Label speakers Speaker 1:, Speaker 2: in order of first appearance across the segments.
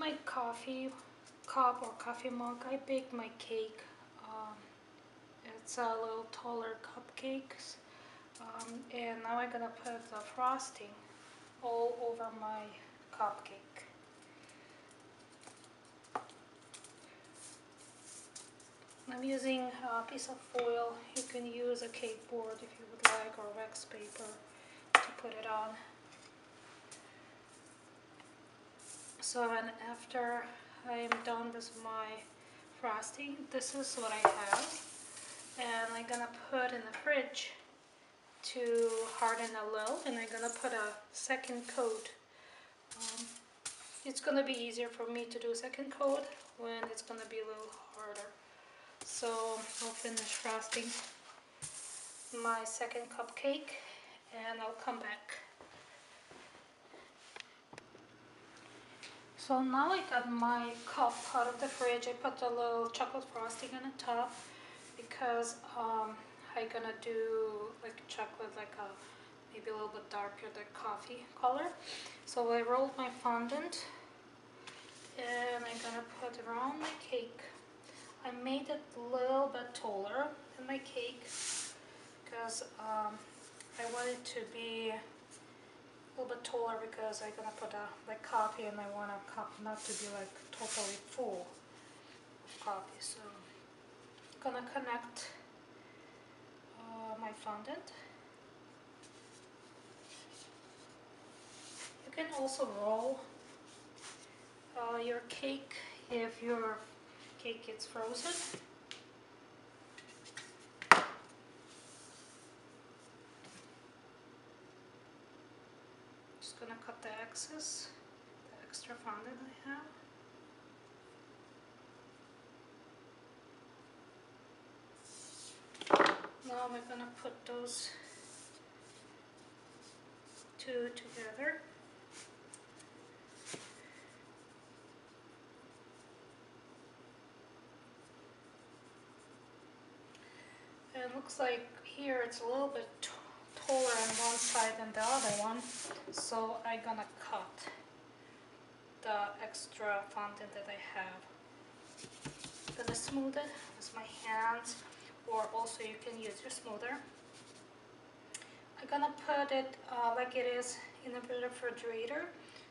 Speaker 1: my coffee cup or coffee mug. I baked my cake. It's a little taller cupcakes. And now I'm gonna put the frosting all over my cupcake. I'm using a piece of foil. You can use a cake board if you would like, or wax paper to put it on. So then after I am done with my frosting, this is what I have. And I'm gonna put in the fridge to harden a little, and I'm gonna put a second coat. It's gonna be easier for me to do second coat when it's gonna be a little harder. So I'll finish frosting my second cupcake and I'll come back. So now I got my cup out of the fridge. I put a little chocolate frosting on the top because I'm gonna do like chocolate, like a maybe a little bit darker, the coffee color. So I rolled my fondant and I'm gonna put around my cake. I made it a little bit taller than my cake because I want it to be a little bit taller because I'm gonna put like coffee, and I want a cup not to be like totally full of coffee. So I'm gonna connect my fondant. You can also roll your cake if your cake gets frozen. Just gonna cut the excess, the extra fondant I have. Now I'm gonna put those two together. And it looks like here it's a little bit taller on one side than the other one, so I'm gonna cut the extra fondant that I have. I'm gonna smooth it with my hands, or also you can use your smoother. I'm gonna put it like it is in the refrigerator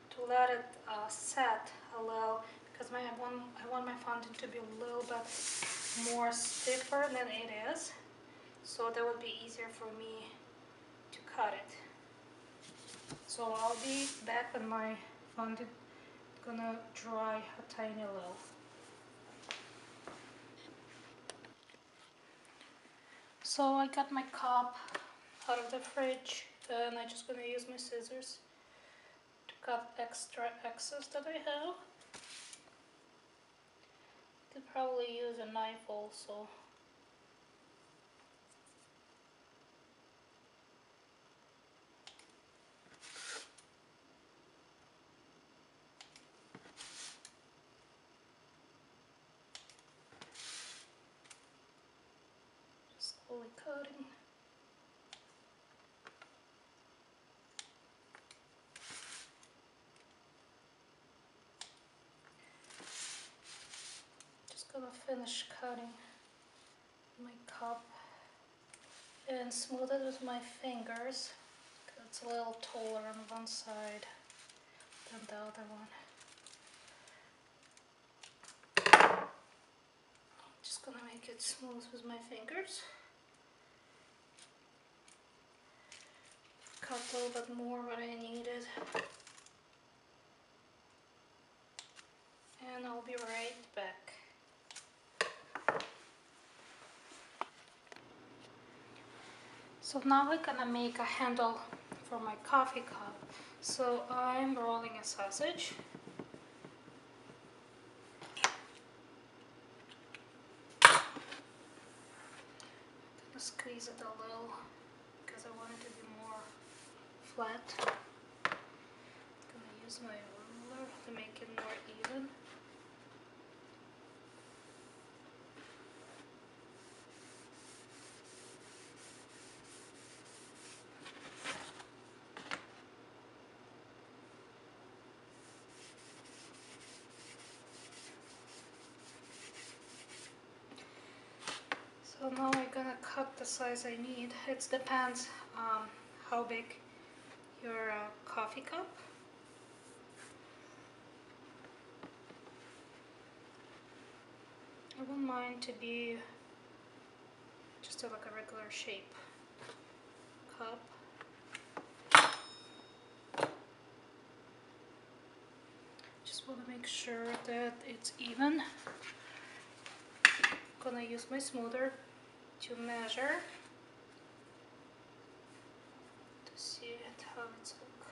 Speaker 1: to let it set a little, because I want my fondant to be a little bit more stiffer than it is, so that would be easier for me to cut it. So I'll be back when my fondant is gonna dry a tiny little. So I got my cup out of the fridge, and I'm just gonna use my scissors to cut extra excess that I have. Could probably use a knife also. Just slowly cutting. Just gonna finish cutting my cup and smooth it with my fingers. It's a little taller on one side than the other one. Just gonna make it smooth with my fingers. Cut a little bit more what I needed. And I'll be right back. So now we're gonna make a handle for my coffee cup. So I'm rolling a sausage. I'm gonna squeeze it a little because I want it to be more flat. I'm gonna use my ruler to make it more even. So now I'm gonna cut the size I need. It depends how big your coffee cup. I wouldn't mind to be just like a regular shape cup. Just want to make sure that it's even. I'm gonna use my smoother to measure to see how it's look.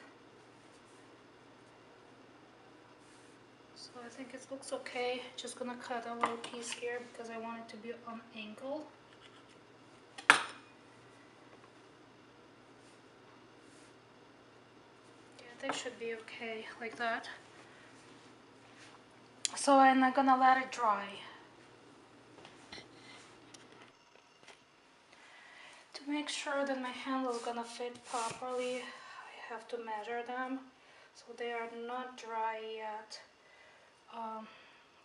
Speaker 1: So I think it looks okay. Just gonna cut a little piece here because I want it to be on angle. Yeah, they should be okay like that. So I'm not gonna let it dry. To make sure that my handle is gonna fit properly, I have to measure them. So they are not dry yet.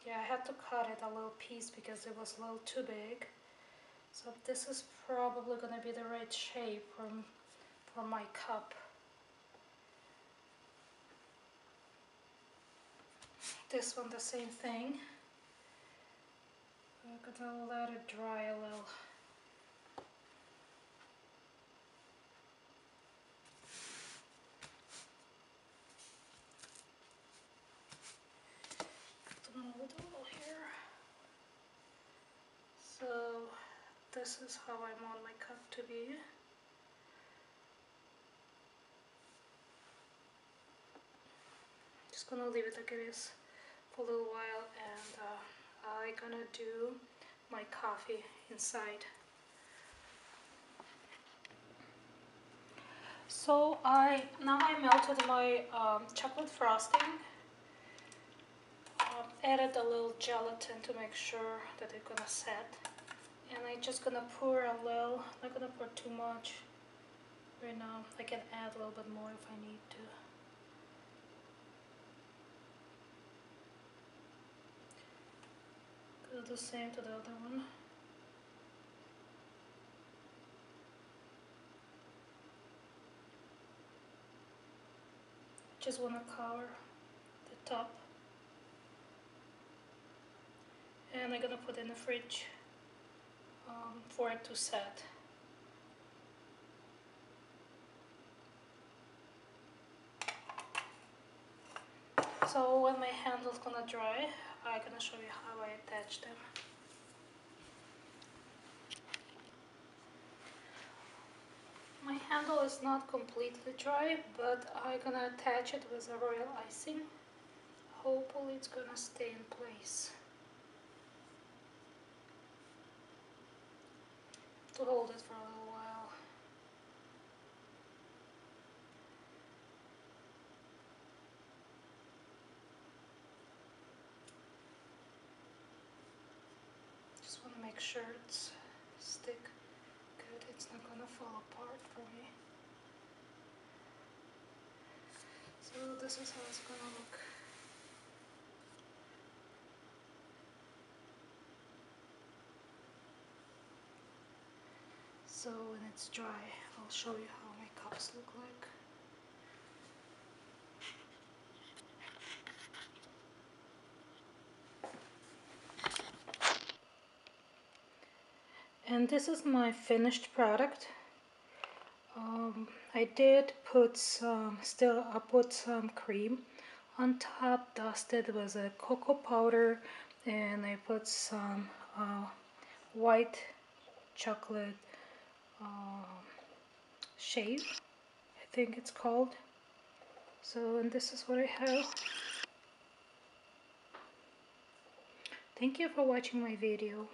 Speaker 1: Yeah, I had to cut it a little piece because it was a little too big. So this is probably gonna be the right shape for my cup. This one the same thing. I'm gonna let it dry a little. Put the mold a little here. So this is how I want my cup to be. Just gonna leave it like it is for a little while, and I'm gonna do my coffee inside. So now I melted my chocolate frosting. Added a little gelatin to make sure that it's gonna set, and I'm just gonna pour a little. Not gonna pour too much right now. I can add a little bit more if I need to. Do the same to the other one. Just want to cover the top, and I'm gonna put it in the fridge for it to set. So when my handle's gonna dry, I'm gonna show you how I attach them. My handle is not completely dry, but I'm gonna attach it with a royal icing. Hopefully it's gonna stay in place. To hold it for a little while. Just want to make sure it's stick good. It's not gonna fall apart for me. So this is how it's gonna look. So when it's dry, I'll show you how my cups look like. And this is my finished product. I did put I put some cream on top, dusted with a cocoa powder, and I put some white chocolate shave, I think it's called. So, and this is what I have. Thank you for watching my video.